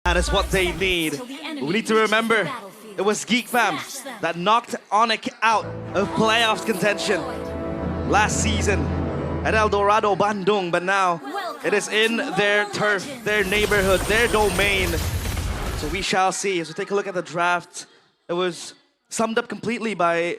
That is what they need. We need to remember, it was GEEK fam that knocked ONIC out of playoffs contention last season at El Dorado, Bandung, but now it is in their turf, their neighborhood, their domain. So we shall see. As we take a look at the draft, it was summed up completely by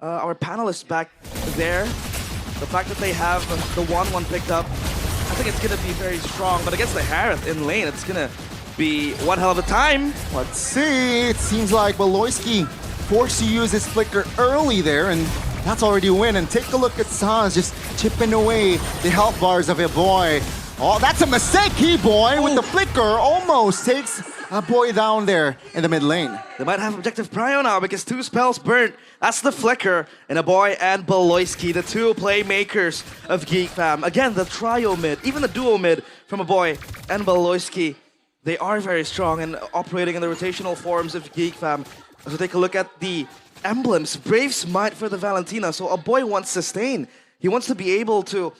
our panelists back there. The fact that they have the 1-1 picked up, I think it's going to be very strong, but against the Harith in lane, it's going to be one hell of a time. Let's see. It seems like Beloyski forced to use his flicker early there, and that's already a win. And take a look at Sans just chipping away the health bars of a boy. Oh, that's a mistake, Boy with the flicker almost takes a boy down there in the mid lane. They might have objective prio now because 2 spells burnt. That's the flicker in a boy and Beloyski, the 2 playmakers of GEEK fam. Again, the trio mid, even the duo mid from a boy and Beloyski. They are very strong and operating in the rotational forms of GEEK fam. So take a look at the emblems. Brave Smite for the Valentina. So a boy wants sustain. He wants to be able to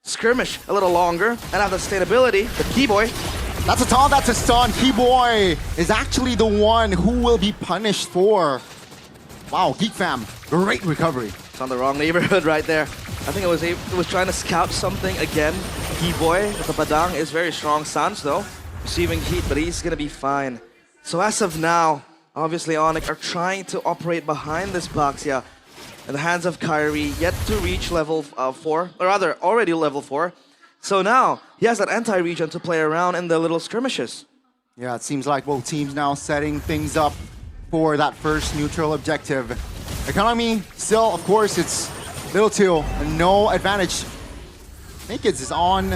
skirmish a little longer and have the sustainability. But Keyboy, that's a taunt, that's a stun. Keyboy is actually the one who will be punished for. Wow, GEEK fam, great recovery. It's on the wrong neighborhood right there. I think it was trying to scout something again. Keyboy with the Badang is very strong. Sans though, receiving heat, but he's gonna be fine. So as of now, obviously ONIC are trying to operate behind this Baxia in the hands of Kyrie, yet to reach level 4, or rather already level 4. So now he has that anti-region to play around in the little skirmishes. Yeah, it seems like both teams now setting things up for that first neutral objective. Economy still, of course, it's little 2, no advantage. Nakeds is on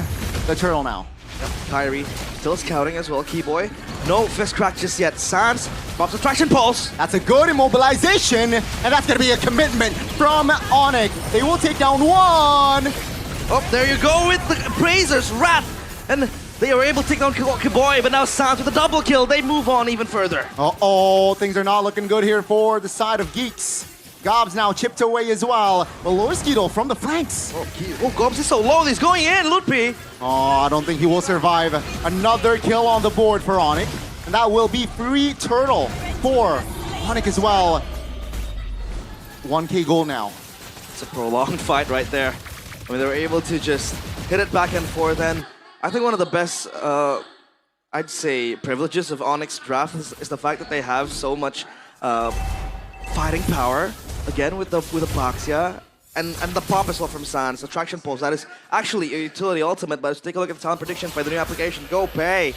the turtle now. Yep, Kyrie still scouting as well. Keyboy, no fist crack just yet. Sans pops a traction pulse. That's a good immobilization, and that's gonna be a commitment from ONIC. They will take down 1. Oh, there you go with the Brazers, Wrath, and they are able to take down Keyboy, but now Sans with a double kill. They move on even further. Uh-oh, things are not looking good here for the side of Geeks. Gobs now chipped away as well. Beloyski though from the flanks. Oh, Gobs is so low. He's going in, Lutpi. Oh, I don't think he will survive. Another kill on the board for ONIC. And that will be free turtle for ONIC as well. 1K goal now. It's a prolonged fight right there. I mean, they were able to just hit it back and forth. And I think one of the best, I'd say, privileges of ONIC's draft is the fact that they have so much fighting power. Again, with the Baxia. And the pop as well from Sans, the traction pulse. That is actually a utility ultimate, but let's take a look at the talent prediction for the new application. Go pay.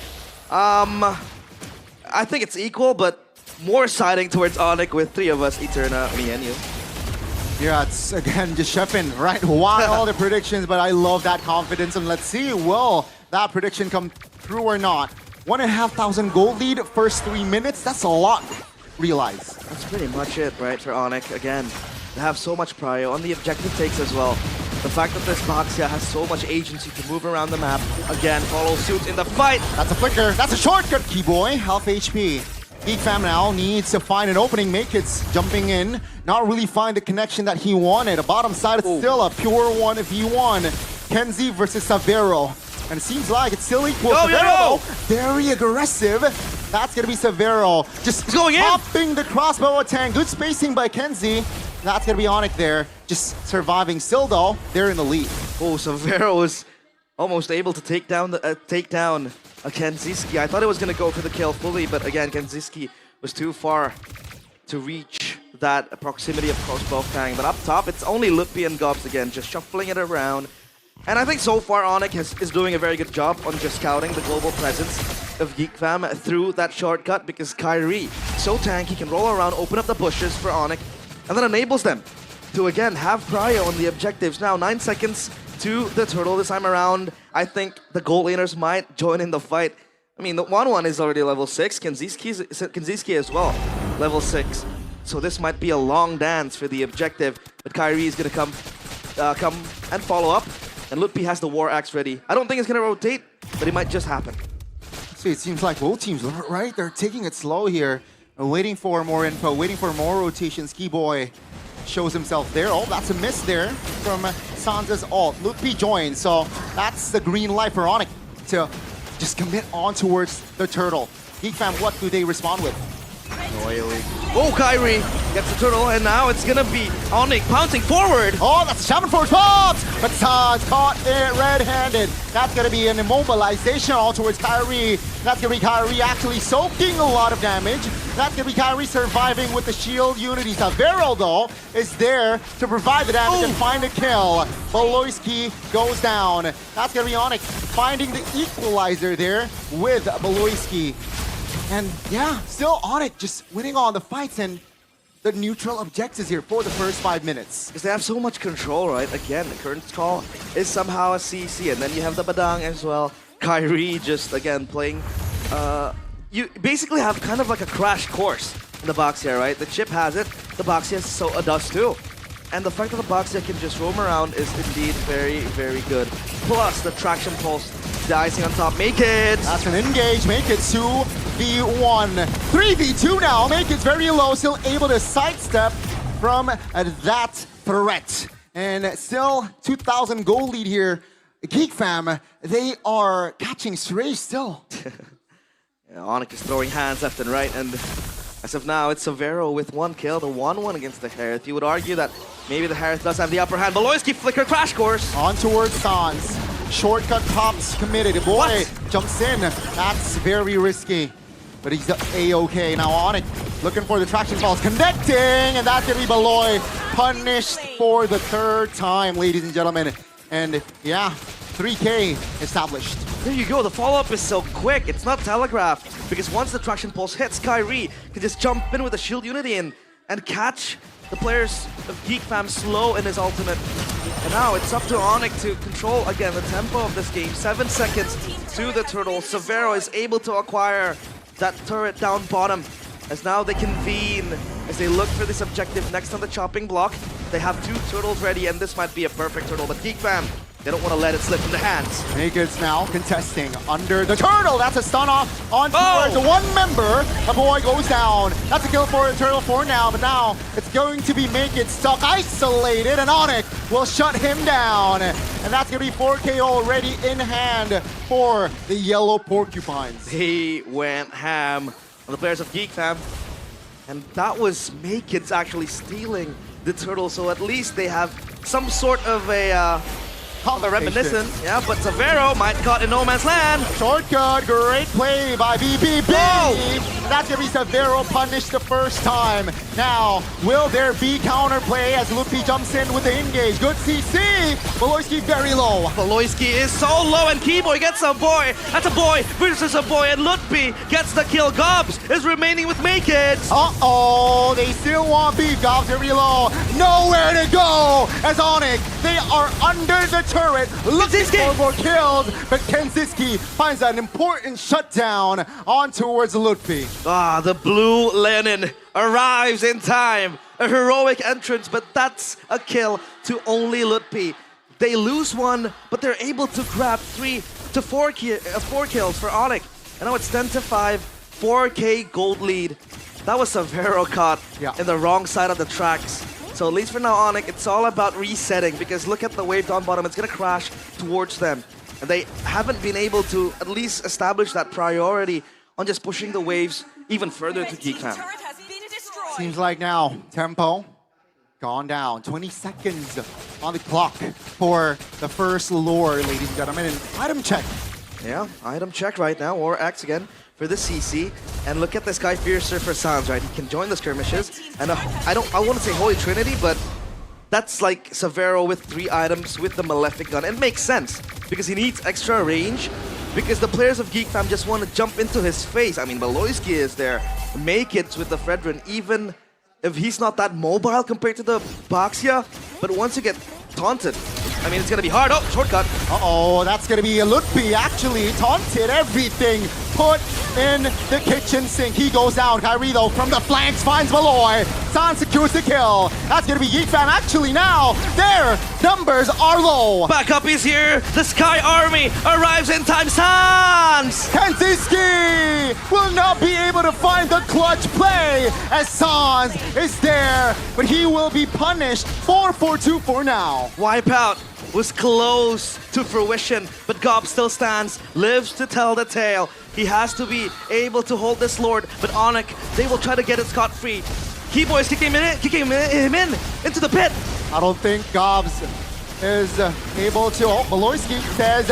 I think it's equal, but more siding towards ONIC with 3 of us, Eterna, me, and you. Yeah, it's again just Sheffin, right? Wild the predictions, but I love that confidence. And let's see, will that prediction come through or not? 1,500 gold lead, first 3 minutes. That's a lot, realize. That's pretty much it, right, for ONIC. Again, they have so much prio on the objective takes as well. The fact that this Baxia has so much agency to move around the map, again, follow suit in the fight. That's a flicker, that's a shortcut, Keyboy, half HP. GEEK fam now needs to find an opening, Makeits jumping in, not really find the connection that he wanted. A bottom side is still a pure 1v1. Kenzie versus Savero. And it seems like it's still equal. Savero, very aggressive. That's gonna be Savero. Just going in. Popping the crossbow attack. Good spacing by Kenzie. That's gonna be ONIC there. Just surviving. Still though, they're in the lead. Oh, Savero was almost able to take down Kenziski. I thought it was gonna go for the kill fully, but again, Kenziski was too far to reach that proximity of crossbow fang. But up top, it's only Lutpi and Gobs again, just shuffling it around. And I think so far ONIC is doing a very good job on just scouting the global presence of GEEK fam through that shortcut, because Kyrie, so tanky, can roll around, open up the bushes for ONIC, and that enables them to again have prio on the objectives. Now 9 seconds to the turtle this time around. I think the gold laners might join in the fight. I mean, the 1-1 is already level 6, Kenziski as well, level 6. So this might be a long dance for the objective, but Kyrie is gonna come and follow up. And Lutpi has the War Axe ready. I don't think it's going to rotate, but it might just happen. See, it seems like both teams, right? They're taking it slow here. Waiting for more info, waiting for more rotations. Keyboy shows himself there. Oh, that's a miss there from Sansa's ult. Lutpi joins, so that's the green light for ONIC to just commit on towards the turtle. GEEK fam, what do they respond with? Royally. Oh, Kyrie gets the turtle, and now it's gonna be ONIC pouncing forward. Oh, that's Shaman Force pops! But Sans caught it red-handed. That's gonna be an immobilization all towards Kyrie. That's gonna be Kyrie actually soaking a lot of damage. That's gonna be Kyrie surviving with the shield unity. Savero, though, is there to provide the damage and find a kill. Beloyski goes down. That's gonna be ONIC finding the equalizer there with Beloyski. And yeah, still ONIC just winning on the fights and the neutral objectives here for the first 5 minutes. Because they have so much control, right? Again, the current call is somehow a CC, and then you have the Badang as well. Kyrie just, again, playing... you basically have kind of like a crash course in the Boxia, right? The chip has it, the Boxia so does too. And the fact that the Boxia can just roam around is indeed very, very good. Plus, the traction pulse, the icing on top, make it! That's an engage, make it 2v1. 3v2 now, make it very low, still able to sidestep from that threat. And still 2,000 gold lead here. GEEK fam, they are catching stray still. Yeah, ONIC is throwing hands left and right, and as of now, it's Savero with 1 kill, the 1-1 against the Harith. You would argue that maybe the Harith does have the upper hand. Beloyski flicker crash course. On towards Sans. Shortcut pops committed. The boy jumps in. That's very risky. But he's A-OK. Now ONIC looking for the traction falls. Connecting! And that's going to be Beloy. Punished for the 3rd time, ladies and gentlemen. And yeah, 3K established. There you go, the follow-up is so quick, it's not telegraphed. Because once the traction pulse hits, Kyrie can just jump in with a shield unity and catch the players of GEEK fam slow in his ultimate. And now it's up to ONIC to control, again, the tempo of this game. 7 seconds to the turtle. Savero is able to acquire that turret down bottom. As now they convene, as they look for this objective next on the chopping block. They have 2 turtles ready, and this might be a perfect turtle, but GEEK fam, they don't want to let it slip from the hands. Naked's now contesting under the turtle. That's a stun off on towards one member. The boy goes down. That's a kill for the turtle for now, but now it's going to be Naked stuck isolated, and ONIC will shut him down. And that's going to be 4K already in hand for the yellow porcupines. They went ham on the players of GEEK fam. And that was Naked's actually stealing the turtle, so at least they have some sort of a reminiscent, yeah, but Savero might caught in no man's land. Shortcut, great play by BBB. That's gonna be Savero punished the first time. Now, will there be counterplay as Lupi jumps in with the engage? Good CC. Beloyski very low. Beloyski is so low, and Keyboy gets a boy. That's a boy versus a boy, and Lutpi gets the kill. Gobs is remaining with Naked. Uh-oh, they still want beef. Gobs very low. Nowhere to go as ONIC. They are under the turret, looking for more kills, but Kenziski finds an important shutdown on towards Lutfi. Ah, the blue Lenin arrives in time. A heroic entrance, but that's a kill to only Lutfi. They lose 1, but they're able to grab 3 to 4 kills for ONIC. And now it's 10-5, 4K gold lead. That was Savero caught in the wrong side of the tracks. So at least for now, ONIC, it's all about resetting, because look at the wave down bottom, it's gonna crash towards them. And they haven't been able to at least establish that priority on just pushing the waves even further to GEEK fam. Seems like now, tempo gone down. 20 seconds on the clock for the first lure, ladies and gentlemen. And item check. Yeah, item check right now, or X again for the CC. And look at this guy, Fiercer for Sans, right? He can join the skirmishes. And I want to say Holy Trinity, but that's like Savero with 3 items with the Malefic gun. It makes sense, because he needs extra range, because the players of GEEK fam just want to jump into his face. I mean, Beloyski is there, make it with the Fredrin, even if he's not that mobile compared to the Boxia. But once you get taunted, I mean, it's going to be hard. Oh, shortcut. Uh-oh, that's going to be a Lutfi actually taunted everything. Put in the kitchen sink. He goes down. Kyrie, though, from the flanks finds Beloy. Sans secures the kill. That's going to be GEEK fam actually now. Their numbers are low. Backup is here. The Sky Army arrives in time. Sans! Kenziski will not be able to find the clutch play as Sans is there, but he will be punished 4-4-2 for now. Wipeout was close to fruition, but Gob still stands, lives to tell the tale. He has to be able to hold this Lord, but ONIC, they will try to get it scot-free. Keyboy's kicking him in into the pit. I don't think Gobs is able to. Oh, Maloyski says,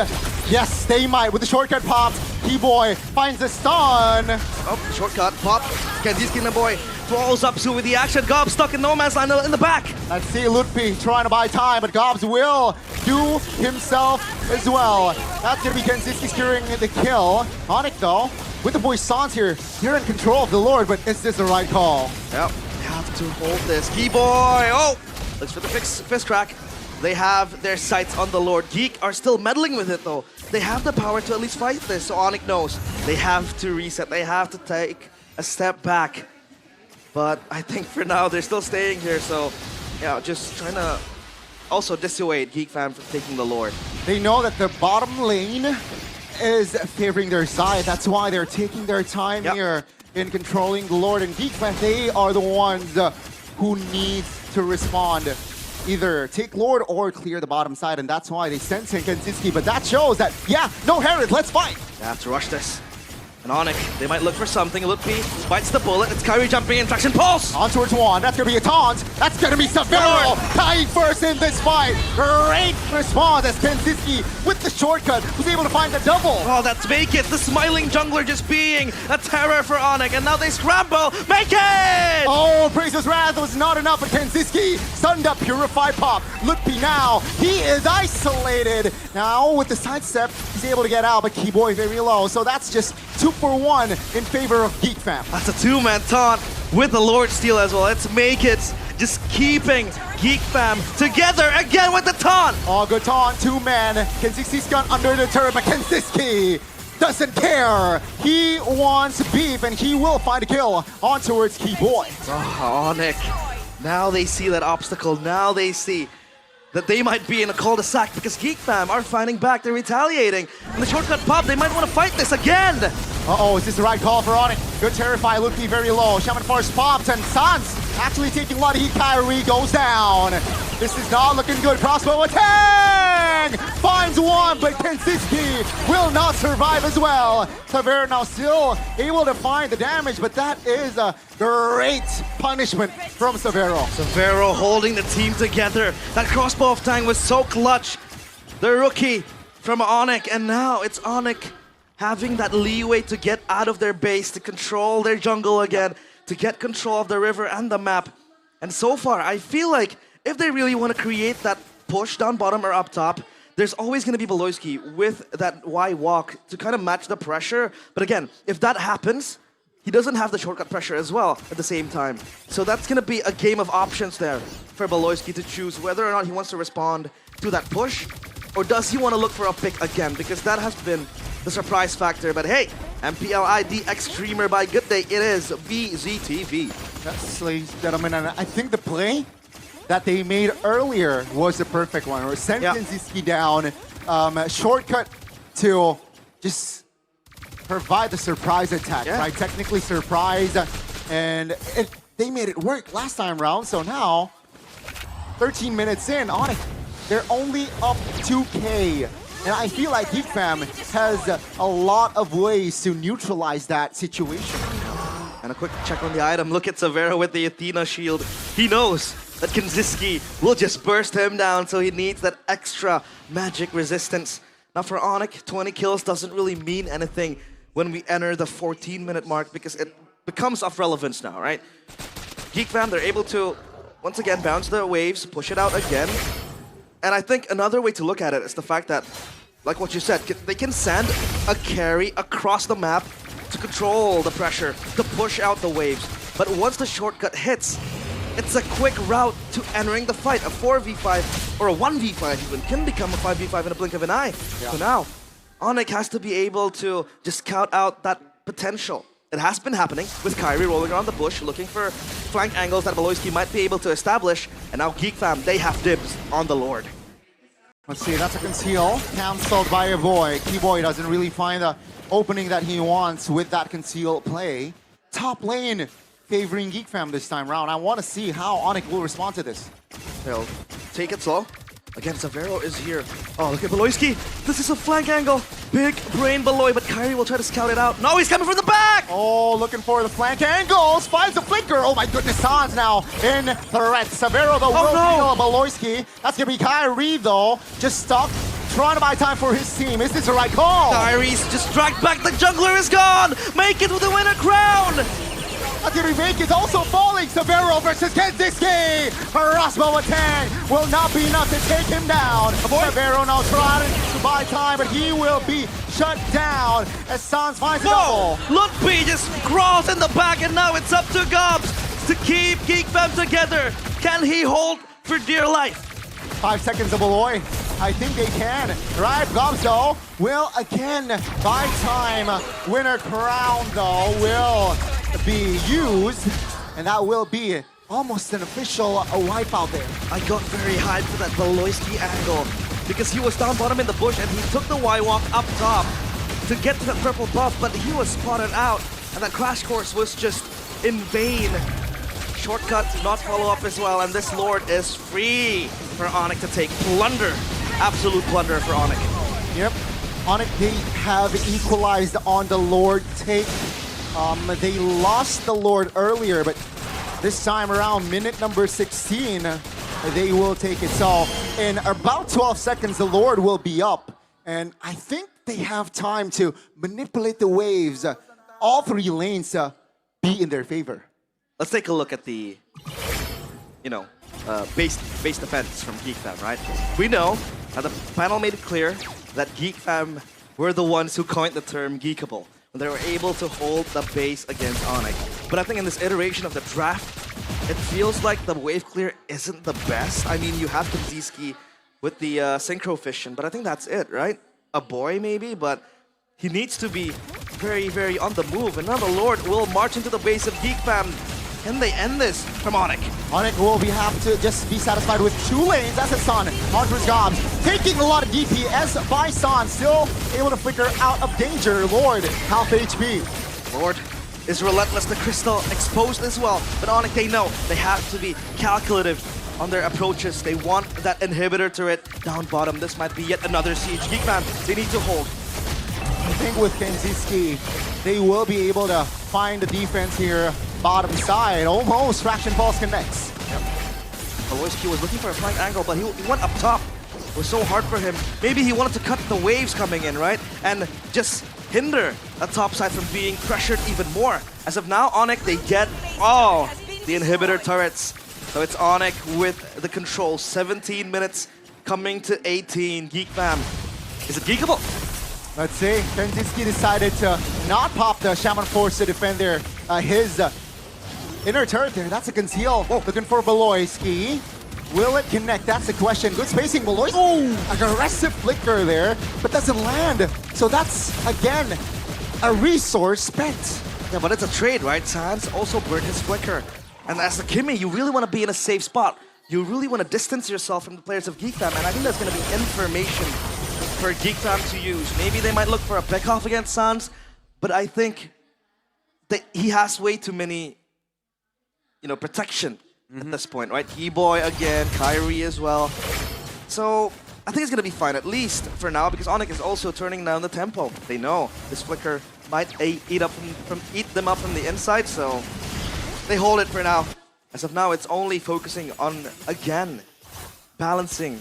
yes, they might with the shortcut pop. Keyboy finds the stun. Oh, shortcut pop. Kanziski and the boy falls up to with the action. Gob stuck in no man's land in the back. Let's see Lutfi trying to buy time, but Gobs will do himself as well. That's going to be Kanziski securing the kill. ONIC, though, with the boy Sans here, they're in control of the Lord, but is this the right call? Yep, they have to hold this. Keyboy, oh! Looks for the fist crack. They have their sights on the Lord. GEEK are still meddling with it, though. They have the power to at least fight this, so ONIC knows. They have to reset. They have to take a step back. But I think for now, they're still staying here, so yeah, just trying to also dissuade GEEK fam from taking the Lord. They know that the bottom lane is favoring their side. That's why they're taking their time here in controlling the Lord. And GEEK fam, they are the ones who need to respond. Either take Lord or clear the bottom side, and that's why they sent in Kanziski. But that shows that, yeah, no Herod, let's fight! They have to rush this. And ONIC, they might look for something. Lutfi bites the bullet. It's Kyrie jumping in. Traction pulse! On towards one. That's going to be a taunt. That's going to be Severo tying first in this fight. Great response as Kanziski with the shortcut was able to find the double. Oh, that's Make It. The smiling jungler just being a terror for ONIC. And now they scramble. Make It! Oh, Praise's Wrath was not enough for Kanziski. Stunned up, Purify Pop. Lutfi now, he is isolated. Now with the sidestep, he's able to get out, but Keyboy very low. So that's just 2 for 1 in favor of GEEK fam. That's a 2-man taunt with the Lord Steal as well. Let's Make It. Just keeping GEEK fam together again with the taunt. Oh, good taunt, 2-man. Kanziski's gun under the turret, but Kanziski doesn't care. He wants beef, and he will find a kill on towards Keyboy. Oh, ONIC. Now they see that obstacle. Now they see that they might be in a cul-de-sac because GEEK fam are fighting back. They're retaliating. And the shortcut pop, they might want to fight this again. Uh-oh, is this the right call for ONIC? Good Terrify, Lutfi very low. Shaman Force popped, and Sans actually taking a lot of heat. Kyrie goes down. This is not looking good. Crossbow attack! Finds one, but Kanziski will not survive as well. Severo now still able to find the damage, but that is a great punishment from Severo. Severo holding the team together. That crossbow of Tang was so clutch. The rookie from ONIC, and now it's ONIC having that leeway to get out of their base, to control their jungle again, to get control of the river and the map. And so far, I feel like if they really want to create that push down bottom or up top, there's always going to be Beloyski with that Y walk to kind of match the pressure. But again, if that happens, he doesn't have the shortcut pressure as well at the same time. So that's going to be a game of options there for Beloyski to choose whether or not he wants to respond to that push, or does he want to look for a pick again, because that has been the surprise factor. But hey, MPL ID X streamer by Good Day, it is BZTV. Yes, ladies and gentlemen, and I think the play that they made earlier was the perfect one. Or sent Kanziski down, shortcut to just provide the surprise attack, right? Technically surprise, and they made it work last time round. So now, 13 minutes in, ONIC, they're only up 2K. And I feel like GEEK fam has a lot of ways to neutralize that situation. And a quick check on the item. Look at Severo with the Athena shield. He knows that Kanziski will just burst him down, so he needs that extra magic resistance. Now for ONIC, 20 kills doesn't really mean anything when we enter the 14-minute mark, because it becomes of relevance now, right? GEEK fam, they're able to, once again, bounce the waves, push it out again. And I think another way to look at it is the fact that, like what you said, they can send a carry across the map to control the pressure, to push out the waves. But once the shortcut hits, it's a quick route to entering the fight. A 4v5 or a 1v5 even can become a 5v5 in a blink of an eye. So now, ONIC has to be able to just scout out that potential. It has been happening with Kyrie rolling around the bush, looking for flank angles that Beloyski might be able to establish. And now GEEK fam, they have dibs on the Lord. Let's see, that's a conceal. Cancelled by a boy. Keyboy doesn't really find the opening that he wants with that conceal play. Top lane favoring GEEK fam this time round. I want to see how ONIC will respond to this. They'll take it slow. Again, Zavero is here. Oh, look at Beloyski. This is a flank angle. Big brain Beloy, but Kyrie will try to scout it out. No, he's coming from the back! Oh, looking for the flank angles. Finds the flicker. Oh my goodness, Sans now in threat. Severo though will kill Beloyski. That's gonna be Kyrie though. Just stuck. Trying to buy time for his team. Is this the right call? Kyrie's just dragged back. The jungler is gone. Make it with the winner crown. That's gonna be Make is also falling. Severo versus Kenziski. Rasmo attack will not be enough to take him down. Severo now trying to buy time, but he will be shut down as Sans finds a double. Lutpi just crawls in the back, and now it's up to Gobs to keep Geek Fam together. Can he hold for dear life? 5 seconds of Beloy. I think they can. Right, Gobs though will again buy time. Winner crown though will be used, and that will be almost an official wipeout there. I got very hyped for that Beloyski angle because he was down bottom in the bush and he took the Y-walk up top to get to that purple buff, but he was spotted out, and that crash course was just in vain. Shortcut, not follow up as well, and this Lord is free for ONIC to take. Plunder, absolute plunder for ONIC. Yep, ONIC, they have equalized on the Lord take. They lost the Lord earlier, but this time around, minute number 16, they will take it. So in about 12 seconds, the Lord will be up. And I think they have time to manipulate the waves. All 3 lanes be in their favor. Let's take a look at the, base defense from Geek Fam, right? We know, and the panel made it clear, that Geek Fam were the ones who coined the term geekable. They were able to hold the base against ONIC. But I think in this iteration of the draft, it feels like the wave clear isn't the best. I mean, you have Kinziski with the Synchro Fission, but I think that's it, right? A boy maybe, but he needs to be very, very on the move. And now the Lord will march into the base of Geek Fam. Can they end this from ONIC? ONIC will have to just be satisfied with 2 lanes. That's a Son. Onwards Gobs. Taking a lot of DPS by Son. Still able to flicker out of danger. Lord, half HP. Lord is relentless. The Crystal exposed as well. But ONIC, they know they have to be calculative on their approaches. They want that inhibitor turret down bottom. This might be yet another siege. Geek Fam, they need to hold. I think with Kenziski, they will be able to find the defense here. Bottom side, almost Fraction Pulse connects. Yep. Beloyski was looking for a flank angle, but he went up top. It was so hard for him. Maybe he wanted to cut the waves coming in, right? And just hinder the top side from being pressured even more. As of now, ONIC, they get all the inhibitor turrets. So it's ONIC with the control. 17 minutes coming to 18. Geek Fam. Is it geekable? Let's see. Kenziski decided to not pop the Shaman Force to defend his inner turret there. That's a conceal. Whoa. Looking for Beloyski. Will it connect? That's the question. Good spacing, Beloyski. Oh, aggressive flicker there, but doesn't land. So that's, again, a resource spent. Yeah, but it's a trade, right? Sans also burned his flicker. And as the Kimmy, you really want to be in a safe spot. You really want to distance yourself from the players of Geek Fam, and I think that's going to be information for Geek Fam to use. Maybe they might look for a pick-off against Sans, but I think that he has way too many, protection at this point, right? E-Boy again, Kyrie as well. So I think it's going to be fine, at least for now, because ONIC is also turning down the tempo. They know this flicker might eat them up from the inside, so they hold it for now. As of now, it's only focusing on, again, balancing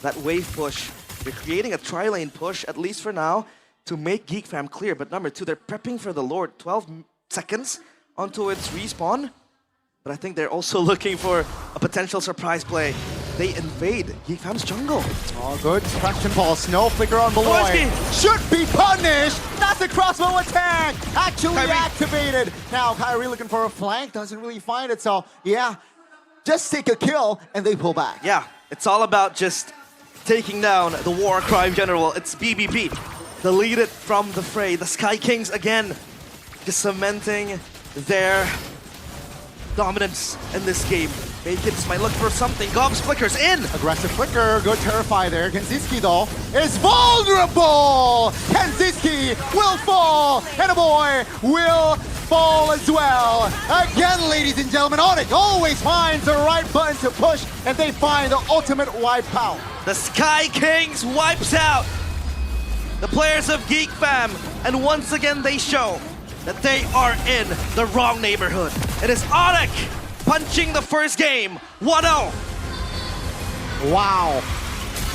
that wave push. They're creating a tri-lane push, at least for now, to make Geek Fam clear. But number 2, they're prepping for the Lord. 12 seconds onto its respawn. But I think they're also looking for a potential surprise play. They invade Geek Fam's jungle. Oh, good. Fraction Pulse. No flicker on Beloy. Should be punished. That's a crossbow attack. Actually activated. Now, Kyrie looking for a flank. Doesn't really find it. So, yeah, just take a kill and they pull back. Yeah, it's all about just taking down the war crime general. It's BBP, deleted from the fray. The Sky Kings again, just cementing their dominance in this game. Kids might look for something. Gobs flickers in. Aggressive flicker, good Terrify there. Kenziski though is vulnerable. Kenziski will fall, and a boy will fall as well. Again, ladies and gentlemen, ONIC always finds the right button to push, and they find the ultimate wipeout. The Sky Kings wipes out the players of GEEK Fam, and once again they show that they are in the wrong neighborhood. It is ONIC punching the first game, 1-0. Wow.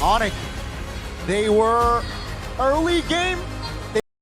ONIC, they were early game